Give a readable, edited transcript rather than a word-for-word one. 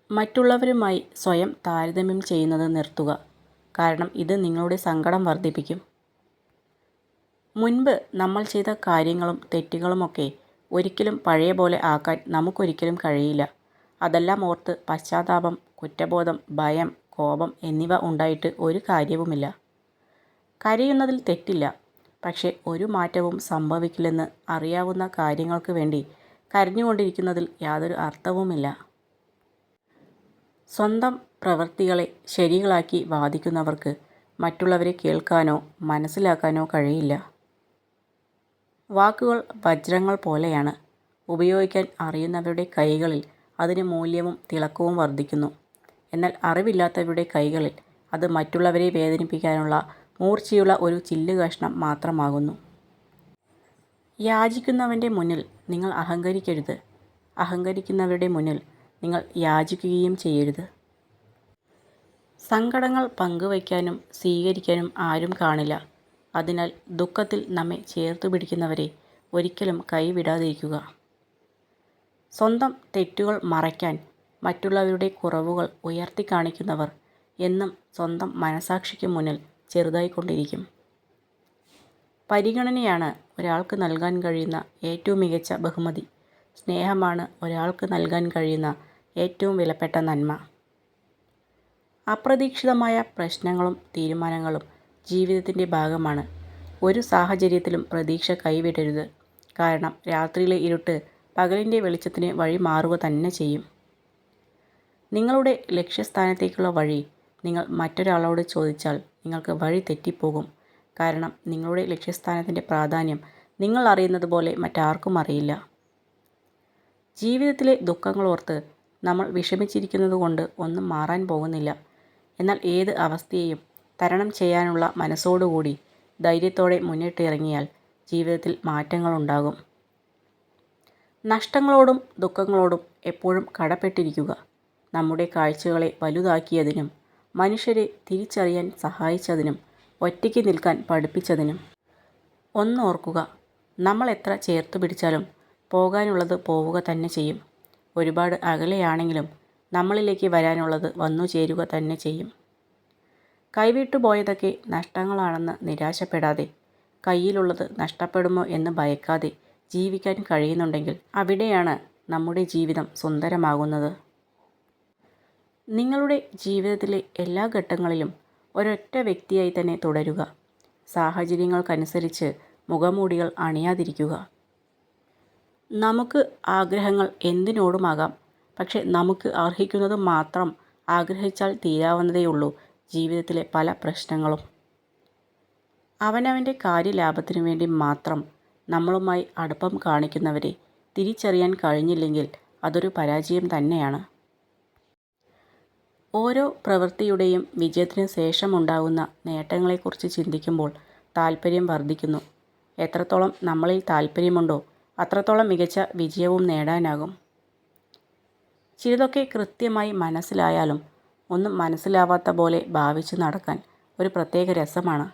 മറ്റുള്ളവരുമായി സ്വയം താരതമ്യം ചെയ്യുന്നത് നിർത്തുക. കാരണം ഇത് നിങ്ങളുടെ സങ്കടം വർദ്ധിപ്പിക്കും. മുൻപ് നമ്മൾ ചെയ്ത കാര്യങ്ങളും തെറ്റുകളുമൊക്കെ ഒരിക്കലും പഴയ പോലെ ആക്കാൻ നമുക്കൊരിക്കലും കഴിയില്ല. അതെല്ലാം ഓർത്ത് പശ്ചാത്താപം, കുറ്റബോധം, ഭയം, കോപം എന്നിവ ഉണ്ടായിട്ട് ഒരു കാര്യവുമില്ല. കരയുന്നതിൽ തെറ്റില്ല. പക്ഷേ ഒരു മാറ്റവും സംഭവിക്കില്ലെന്ന് അറിയാവുന്ന കാര്യങ്ങൾക്ക് വേണ്ടി കരഞ്ഞുകൊണ്ടിരിക്കുന്നതിൽ യാതൊരു അർത്ഥവുമില്ല. സ്വന്തം പ്രവൃത്തികളെ ശരികളാക്കി വാദിക്കുന്നവർക്ക് മറ്റുള്ളവരെ കേൾക്കാനോ മനസ്സിലാക്കാനോ കഴിയില്ല. വാക്കുകൾ വജ്രങ്ങൾ പോലെയാണ്. ഉപയോഗിക്കാൻ അറിയുന്നവരുടെ കൈകളിൽ അതിന് മൂല്യവും തിളക്കവും വർദ്ധിക്കുന്നു. എന്നാൽ അറിവില്ലാത്തവരുടെ കൈകളിൽ അത് മറ്റുള്ളവരെ വേദനിപ്പിക്കാനുള്ള മൂർച്ചയുള്ള ഒരു ചില്ലുകഷ്ണം മാത്രമാകുന്നു. യാചിക്കുന്നവൻ്റെ മുന്നിൽ നിങ്ങൾ അഹങ്കരിക്കരുത്. അഹങ്കരിക്കുന്നവരുടെ മുന്നിൽ നിങ്ങൾ യാചിക്കുകയും ചെയ്യരുത്. സങ്കടങ്ങൾ പങ്കുവയ്ക്കാനും സ്വീകരിക്കാനും ആരും കാണില്ല. അതിനാൽ ദുഃഖത്തിൽ നമ്മെ ചേർത്തു പിടിക്കുന്നവരെ ഒരിക്കലും കൈവിടാതിരിക്കുക. സ്വന്തം തെറ്റുകൾ മറയ്ക്കാൻ മറ്റുള്ളവരുടെ കുറവുകൾ ഉയർത്തിക്കാണിക്കുന്നവർ എന്നും സ്വന്തം മനസാക്ഷിക്ക് മുന്നിൽ ചെറുതായിക്കൊണ്ടിരിക്കും. പരിഗണനയാണ് ഒരാൾക്ക് നൽകാൻ കഴിയുന്ന ഏറ്റവും മികച്ച ബഹുമതി. സ്നേഹമാണ് ഒരാൾക്ക് നൽകാൻ കഴിയുന്ന ഏറ്റവും വിലപ്പെട്ട നന്മ. അപ്രതീക്ഷിതമായ പ്രശ്നങ്ങളും തീരുമാനങ്ങളും ജീവിതത്തിൻ്റെ ഭാഗമാണ്. ഒരു സാഹചര്യത്തിലും പ്രതീക്ഷ കൈവിടരുത്. കാരണം രാത്രിയിലെ ഇരുട്ട് പകലിൻ്റെ വെളിച്ചത്തിന് വഴി മാറുക തന്നെ ചെയ്യും. നിങ്ങളുടെ ലക്ഷ്യസ്ഥാനത്തേക്കുള്ള വഴി നിങ്ങൾ മറ്റൊരാളോട് ചോദിച്ചാൽ നിങ്ങൾക്ക് വഴി തെറ്റിപ്പോകും. കാരണം നിങ്ങളുടെ ലക്ഷ്യസ്ഥാനത്തിൻ്റെ പ്രാധാന്യം നിങ്ങൾ അറിയുന്നത് പോലെ മറ്റാർക്കും അറിയില്ല. ജീവിതത്തിലെ ദുഃഖങ്ങളോർത്ത് നമ്മൾ വിഷമിച്ചിരിക്കുന്നത് കൊണ്ട് ഒന്നും മാറാൻ പോകുന്നില്ല. എന്നാൽ ഏത് അവസ്ഥയെയും തരണം ചെയ്യാനുള്ള മനസ്സോടുകൂടി ധൈര്യത്തോടെ മുന്നിട്ടിറങ്ങിയാൽ ജീവിതത്തിൽ മാറ്റങ്ങളുണ്ടാകും. നഷ്ടങ്ങളോടും ദുഃഖങ്ങളോടും എപ്പോഴും കടപ്പെട്ടിരിക്കുക. നമ്മുടെ കാഴ്ചകളെ വലുതാക്കിയതിനും മനുഷ്യരെ തിരിച്ചറിയാൻ സഹായിച്ചതിനും ഒറ്റയ്ക്ക് നിൽക്കാൻ പഠിപ്പിച്ചതിനും. ഒന്നോർക്കുക, നമ്മൾ എത്ര ചേർത്തു പിടിച്ചാലും പോകാനുള്ളത് പോവുക തന്നെ ചെയ്യും. ഒരുപാട് അകലെയാണെങ്കിലും നമ്മളിലേക്ക് വരാനുള്ളത് വന്നു ചേരുക തന്നെ ചെയ്യും. കൈവിട്ടു പോയതൊക്കെ നഷ്ടങ്ങളാണെന്ന് നിരാശപ്പെടാതെ, കയ്യിലുള്ളത് നഷ്ടപ്പെടുമോ എന്ന് ഭയക്കാതെ ജീവിക്കാൻ കഴിയുന്നുണ്ടെങ്കിൽ അവിടെയാണ് നമ്മുടെ ജീവിതം സുന്ദരമാകുന്നത്. നിങ്ങളുടെ ജീവിതത്തിലെ എല്ലാ ഘട്ടങ്ങളിലും ഒരൊറ്റ വ്യക്തിയായി തന്നെ തുടരുക. സാഹചര്യങ്ങൾക്കനുസരിച്ച് മുഖംമൂടികൾ അണിയാതിരിക്കുക. നമുക്ക് ആഗ്രഹങ്ങൾ എന്തിനോടുമാകാം. പക്ഷെ നമുക്ക് അർഹിക്കുന്നത് മാത്രം ആഗ്രഹിച്ചാൽ തീരാവുന്നതേയുള്ളൂ ജീവിതത്തിലെ പല പ്രശ്നങ്ങളും. അവനവൻ്റെ കാര്യലാഭത്തിനു വേണ്ടി മാത്രം നമ്മളുമായി അടുപ്പം കാണിക്കുന്നവരെ തിരിച്ചറിയാൻ കഴിഞ്ഞില്ലെങ്കിൽ അതൊരു പരാജയം തന്നെയാണ്. ഓരോ പ്രവൃത്തിയുടെയും വിജയത്തിന് ശേഷമുണ്ടാകുന്ന നേട്ടങ്ങളെക്കുറിച്ച് ചിന്തിക്കുമ്പോൾ താൽപ്പര്യം വർദ്ധിക്കുന്നു. എത്രത്തോളം നമ്മളിൽ താൽപ്പര്യമുണ്ടോ അത്രത്തോളം മികച്ച വിജയവും നേടാനാകും. ചിലതൊക്കെ കൃത്യമായി മനസ്സിലായാലും ഒന്നും മനസ്സിലാവാത്ത പോലെ ഭാവിച്ചു നടക്കാൻ ഒരു പ്രത്യേക രസമാണ്.